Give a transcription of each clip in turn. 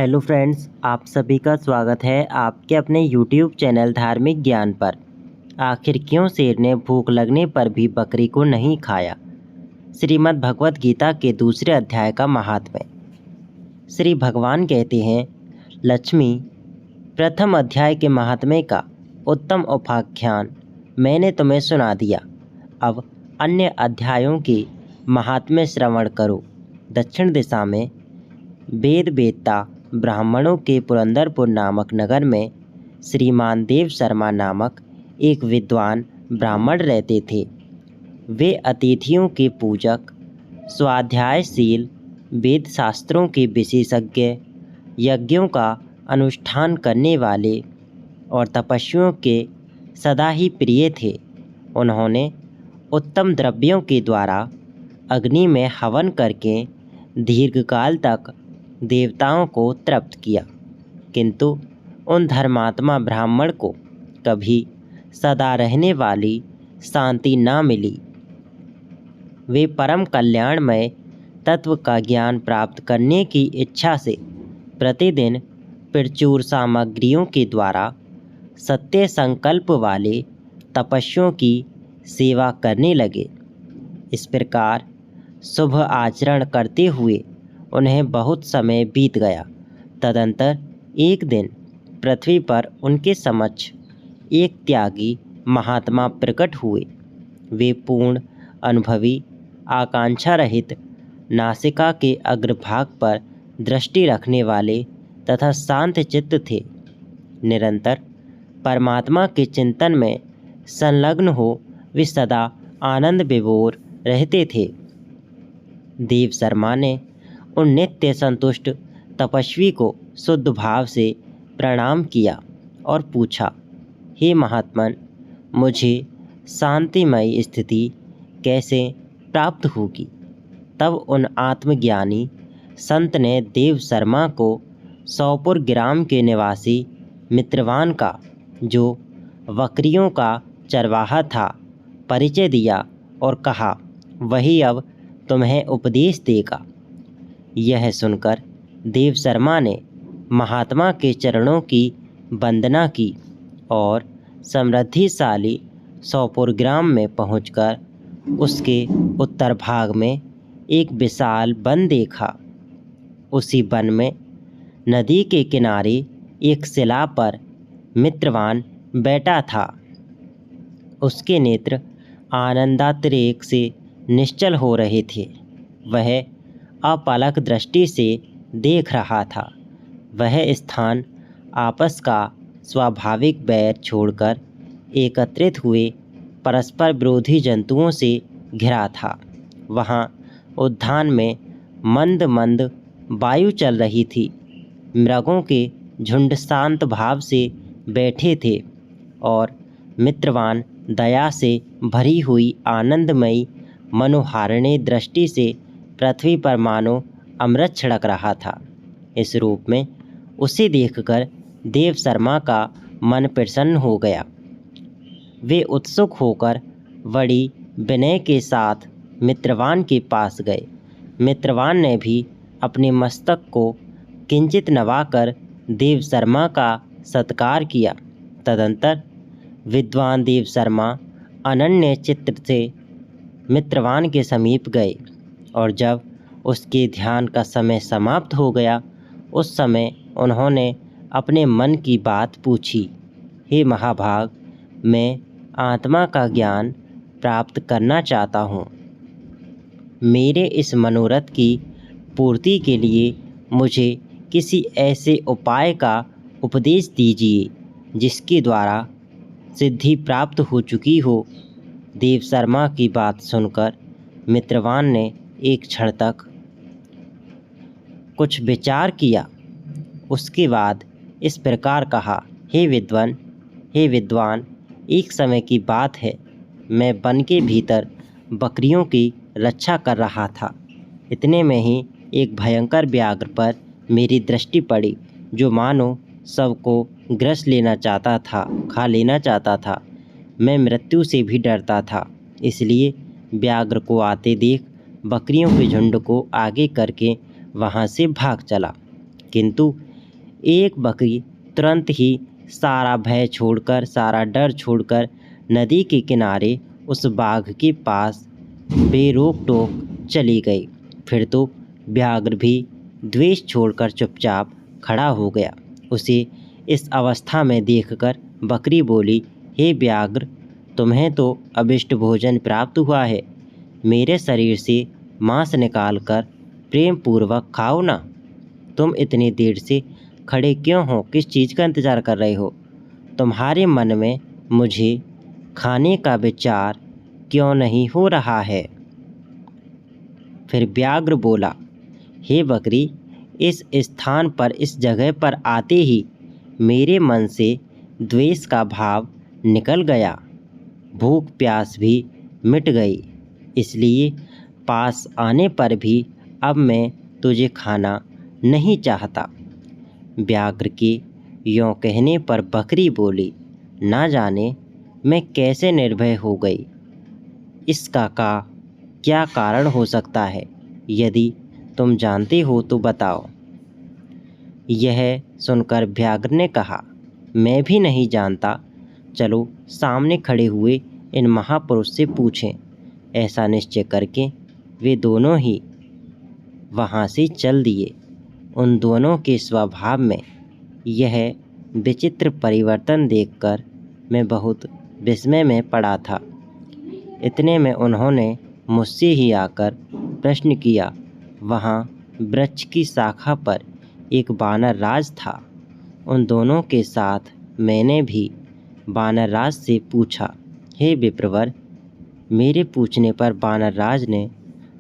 Hello friends, आप सभी का स्वागत है आपके अपने यूट्यूब चैनल धार्मिक ज्ञान पर। आखिर क्यों शेर ने भूख लगने पर भी बकरी को नहीं खाया? श्रीमद् भगवत गीता के दूसरे अध्याय का महात्म्य। श्री भगवान कहते हैं, लक्ष्मी, प्रथम अध्याय के महात्म्य का उत्तम उपाख्यान मैंने तुम्हें सुना दिया। अब अन्य अध्यायों के महात्म्य श्रवण करो। दक्षिण दिशा में वेद वेत्ता ब्राह्मणों के पुरंदरपुर नामक नगर में श्रीमान देव शर्मा नामक एक विद्वान ब्राह्मण रहते थे। वे अतिथियों के पूजक, स्वाध्यायशील, वेद शास्त्रों के विशेषज्ञ, यज्ञों का अनुष्ठान करने वाले और तपस्वियों के सदा ही प्रिय थे। उन्होंने उत्तम द्रव्यों के द्वारा अग्नि में हवन करके दीर्घकाल तक देवताओं को तृप्त किया, किंतु उन धर्मात्मा ब्राह्मण को कभी सदा रहने वाली शांति न मिली। वे परम कल्याणमय तत्व का ज्ञान प्राप्त करने की इच्छा से प्रतिदिन प्रचुर सामग्रियों के द्वारा सत्य संकल्प वाले तपस्वियों की सेवा करने लगे। इस प्रकार शुभ आचरण करते हुए उन्हें बहुत समय बीत गया। तदंतर एक दिन पृथ्वी पर उनके समक्ष एक त्यागी महात्मा प्रकट हुए। वे पूर्ण अनुभवी, आकांक्षा रहित, नासिका के अग्रभाग पर दृष्टि रखने वाले तथा शांत चित्त थे। निरंतर परमात्मा के चिंतन में संलग्न हो वे सदा आनंद विभोर रहते थे। देव शर्मा ने उन नित्य संतुष्ट तपस्वी को शुद्ध भाव से प्रणाम किया और पूछा, हे महात्मन, मुझे शांतिमय स्थिति कैसे प्राप्त होगी? तब उन आत्मज्ञानी संत ने देव शर्मा को सौपुर ग्राम के निवासी मित्रवान का, जो बकरियों का चरवाहा था, परिचय दिया और कहा, वही अब तुम्हें उपदेश देगा। यह सुनकर देव शर्मा ने महात्मा के चरणों की वंदना की और समृद्धिशाली सौपुर ग्राम में पहुंचकर उसके उत्तर भाग में एक विशाल वन देखा। उसी वन में नदी के किनारे एक शिला पर मित्रवान बैठा था। उसके नेत्र आनंदातिरेक से निश्चल हो रहे थे। वह अपलक दृष्टि से देख रहा था। वह स्थान आपस का स्वाभाविक बैर छोड़कर एकत्रित हुए परस्पर विरोधी जंतुओं से घिरा था। वहाँ उद्यान में मंद मंद वायु चल रही थी। मृगों के झुंड शांत भाव से बैठे थे और मित्रवान दया से भरी हुई आनंदमयी मनोहारिणी दृष्टि से पृथ्वी पर मानो अमृत छिड़क रहा था। इस रूप में उसे देखकर देव शर्मा का मन प्रसन्न हो गया। वे उत्सुक होकर बड़ी विनय के साथ मित्रवान के पास गए। मित्रवान ने भी अपने मस्तक को किंचित नवाकर देव शर्मा का सत्कार किया। तदंतर विद्वान देव शर्मा अनन्य चित्त से मित्रवान के समीप गए और जब उसके ध्यान का समय समाप्त हो गया, उस समय उन्होंने अपने मन की बात पूछी, हे महाभाग, मैं आत्मा का ज्ञान प्राप्त करना चाहता हूँ। मेरे इस मनोरथ की पूर्ति के लिए मुझे किसी ऐसे उपाय का उपदेश दीजिए जिसके द्वारा सिद्धि प्राप्त हो चुकी हो। देव शर्मा की बात सुनकर मित्रवान ने एक क्षण तक कुछ विचार किया। उसके बाद इस प्रकार कहा, हे विद्वान, एक समय की बात है, मैं वन के भीतर बकरियों की रक्षा कर रहा था। इतने में ही एक भयंकर व्याघ्र पर मेरी दृष्टि पड़ी, जो मानो सबको ग्रस लेना चाहता था, खा लेना चाहता था। मैं मृत्यु से भी डरता था, इसलिए व्याघ्र को आते देख बकरियों के झुंड को आगे करके वहाँ से भाग चला। किंतु एक बकरी तुरंत ही सारा भय छोड़कर, सारा डर छोड़कर नदी के किनारे उस बाघ के पास बेरोक टोक चली गई। फिर तो व्याघ्र भी द्वेष छोड़कर चुपचाप खड़ा हो गया। उसे इस अवस्था में देखकर बकरी बोली, हे व्याघ्र, तुम्हें तो अभिष्ट भोजन प्राप्त हुआ है। मेरे शरीर से मांस निकालकर प्रेम पूर्वक खाओ ना। तुम इतनी देर से खड़े क्यों हो? किस चीज़ का इंतज़ार कर रहे हो? तुम्हारे मन में मुझे खाने का विचार क्यों नहीं हो रहा है? फिर व्याघ्र बोला, हे बकरी, इस स्थान पर, इस जगह पर आते ही मेरे मन से द्वेष का भाव निकल गया, भूख प्यास भी मिट गई। इसलिए पास आने पर भी अब मैं तुझे खाना नहीं चाहता। व्याघ्र के यों कहने पर बकरी बोली, ना जाने मैं कैसे निर्भय हो गई। इसका क्या कारण हो सकता है? यदि तुम जानते हो तो बताओ। यह सुनकर व्याघ्र ने कहा, मैं भी नहीं जानता। चलो सामने खड़े हुए इन महापुरुष से पूछें। ऐसा निश्चय करके वे दोनों ही वहाँ से चल दिए। उन दोनों के स्वभाव में यह विचित्र परिवर्तन देखकर मैं बहुत विस्मय में पड़ा था। इतने में उन्होंने मुझसे ही आकर प्रश्न किया। वहाँ वृक्ष की शाखा पर एक वानर राज था। उन दोनों के साथ मैंने भी वानर राज से पूछा। हे विप्रवर, मेरे पूछने पर वानर राज ने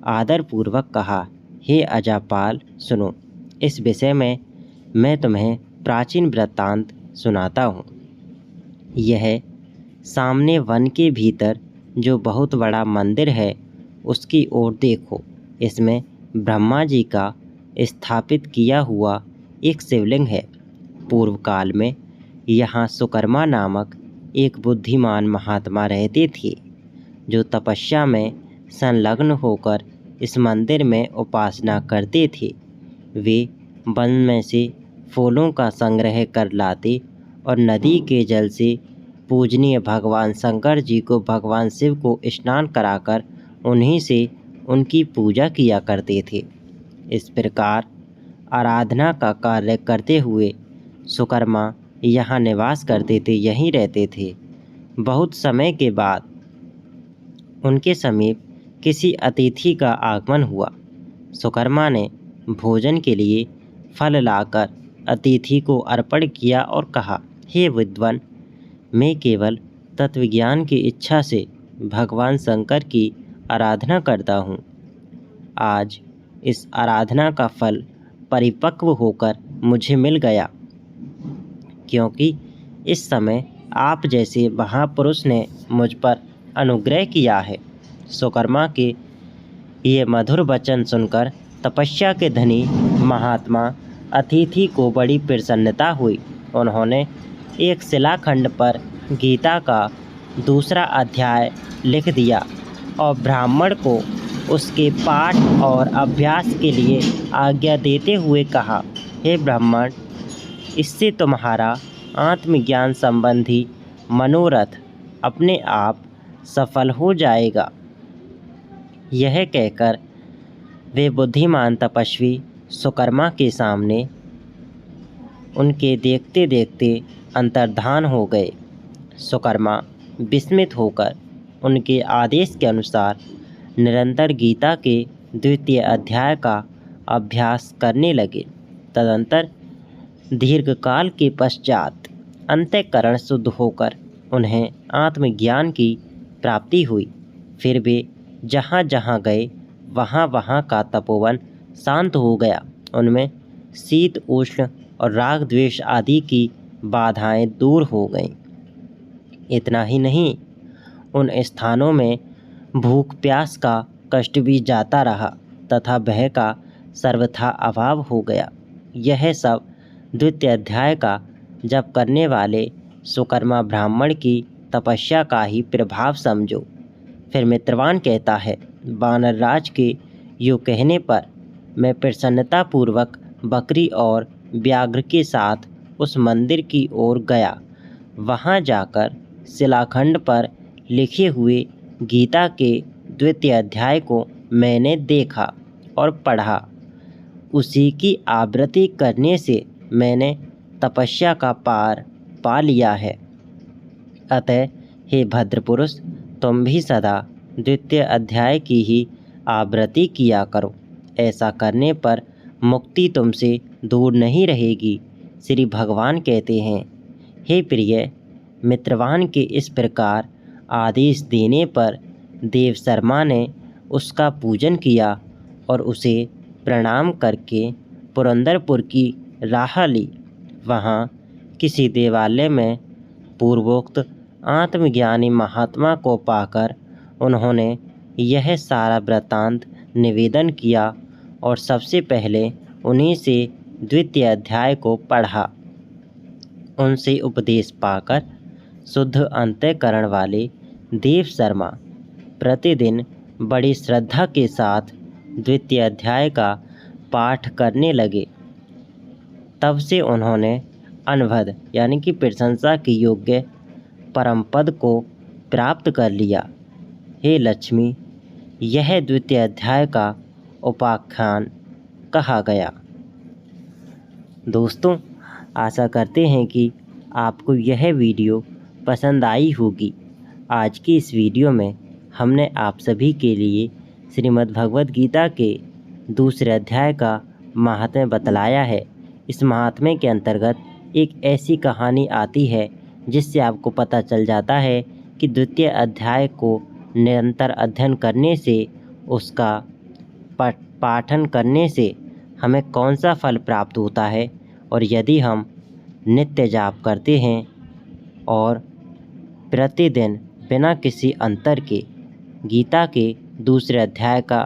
आदरपूर्वक कहा, हे अजापाल, सुनो, इस विषय में मैं तुम्हें प्राचीन वृत्तांत सुनाता हूँ। यह सामने वन के भीतर जो बहुत बड़ा मंदिर है, उसकी ओर देखो। इसमें ब्रह्मा जी का स्थापित किया हुआ एक शिवलिंग है। पूर्व काल में यहाँ सुकर्मा नामक एक बुद्धिमान महात्मा रहते थे, जो तपस्या में संलग्न होकर इस मंदिर में उपासना करते थे। वे वन में से फूलों का संग्रह कर लाते और नदी के जल से पूजनीय भगवान शंकर जी को, भगवान शिव को स्नान कराकर उन्हीं से उनकी पूजा किया करते थे। इस प्रकार आराधना का कार्य करते हुए सुकर्मा यहाँ निवास करते थे, यहीं रहते थे। बहुत समय के बाद उनके समीप किसी अतिथि का आगमन हुआ। सुकर्मा ने भोजन के लिए फल लाकर अतिथि को अर्पण किया और कहा, हे विद्वान, मैं केवल तत्वज्ञान की इच्छा से भगवान शंकर की आराधना करता हूँ। आज इस आराधना का फल परिपक्व होकर मुझे मिल गया, क्योंकि इस समय आप जैसे महापुरुष ने मुझ पर अनुग्रह किया है। सुकर्मा के ये मधुर वचन सुनकर तपस्या के धनी महात्मा अतिथि को बड़ी प्रसन्नता हुई। उन्होंने एक शिलाखंड पर गीता का दूसरा अध्याय लिख दिया और ब्राह्मण को उसके पाठ और अभ्यास के लिए आज्ञा देते हुए कहा, हे ब्राह्मण, इससे तुम्हारा आत्मज्ञान संबंधी मनोरथ अपने आप सफल हो जाएगा। यह कहकर वे बुद्धिमान तपस्वी सुकर्मा के सामने उनके देखते देखते अंतर्धान हो गए। सुकर्मा विस्मित होकर उनके आदेश के अनुसार निरंतर गीता के द्वितीय अध्याय का अभ्यास करने लगे। तदंतर दीर्घकाल के पश्चात अंतःकरण शुद्ध होकर उन्हें आत्मज्ञान की प्राप्ति हुई। फिर वे जहाँ जहाँ गए वहाँ वहाँ का तपोवन शांत हो गया। उनमें शीत उष्ण और राग द्वेष आदि की बाधाएं दूर हो गईं। इतना ही नहीं, उन स्थानों में भूख प्यास का कष्ट भी जाता रहा तथा भय का सर्वथा अभाव हो गया। यह सब द्वितीय अध्याय का जप करने वाले सुकर्मा ब्राह्मण की तपस्या का ही प्रभाव समझो। फिर मित्रवान कहता है, वानरराज के यूँ कहने पर मैं प्रसन्नतापूर्वक बकरी और व्याघ्र के साथ उस मंदिर की ओर गया। वहां जाकर शिलाखंड पर लिखे हुए गीता के द्वितीय अध्याय को मैंने देखा और पढ़ा। उसी की आवृत्ति करने से मैंने तपस्या का पार पा लिया है। अतः हे भद्रपुरुष, तुम भी सदा द्वितीय अध्याय की ही आवृत्ति किया करो। ऐसा करने पर मुक्ति तुमसे दूर नहीं रहेगी। श्री भगवान कहते हैं, हे प्रिय, मित्रवान के इस प्रकार आदेश देने पर देव शर्मा ने उसका पूजन किया और उसे प्रणाम करके पुरंदरपुर की राह ली। वहाँ किसी देवालय में पूर्वोक्त आत्मज्ञानी महात्मा को पाकर उन्होंने यह सारा वृत्तांत निवेदन किया और सबसे पहले उन्हीं से द्वितीय अध्याय को पढ़ा। उनसे उपदेश पाकर शुद्ध अंतःकरण वाले देव शर्मा प्रतिदिन बड़ी श्रद्धा के साथ द्वितीय अध्याय का पाठ करने लगे। तब से उन्होंने अनवध यानी कि प्रशंसा के योग्य परम पद को प्राप्त कर लिया। हे लक्ष्मी, यह द्वितीय अध्याय का उपाख्यान कहा गया। दोस्तों, आशा करते हैं कि आपको यह वीडियो पसंद आई होगी। आज की इस वीडियो में हमने आप सभी के लिए श्रीमद् भगवद गीता के दूसरे अध्याय का महात्म्य बतलाया है। इस महात्म्य के अंतर्गत एक ऐसी कहानी आती है जिससे आपको पता चल जाता है कि द्वितीय अध्याय को निरंतर अध्ययन करने से, उसका पाठन करने से हमें कौन सा फल प्राप्त होता है। और यदि हम नित्य जाप करते हैं और प्रतिदिन बिना किसी अंतर के गीता के दूसरे अध्याय का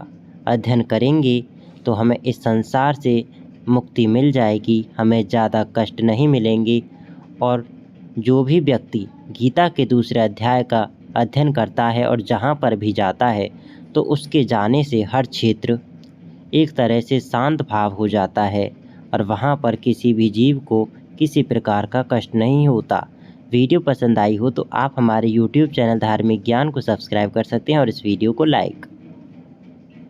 अध्ययन करेंगे तो हमें इस संसार से मुक्ति मिल जाएगी, हमें ज़्यादा कष्ट नहीं मिलेंगे। और जो भी व्यक्ति गीता के दूसरे अध्याय का अध्ययन करता है और जहाँ पर भी जाता है तो उसके जाने से हर क्षेत्र एक तरह से शांत भाव हो जाता है और वहाँ पर किसी भी जीव को किसी प्रकार का कष्ट नहीं होता। वीडियो पसंद आई हो तो आप हमारे YouTube चैनल धार्मिक ज्ञान को सब्सक्राइब कर सकते हैं और इस वीडियो को लाइक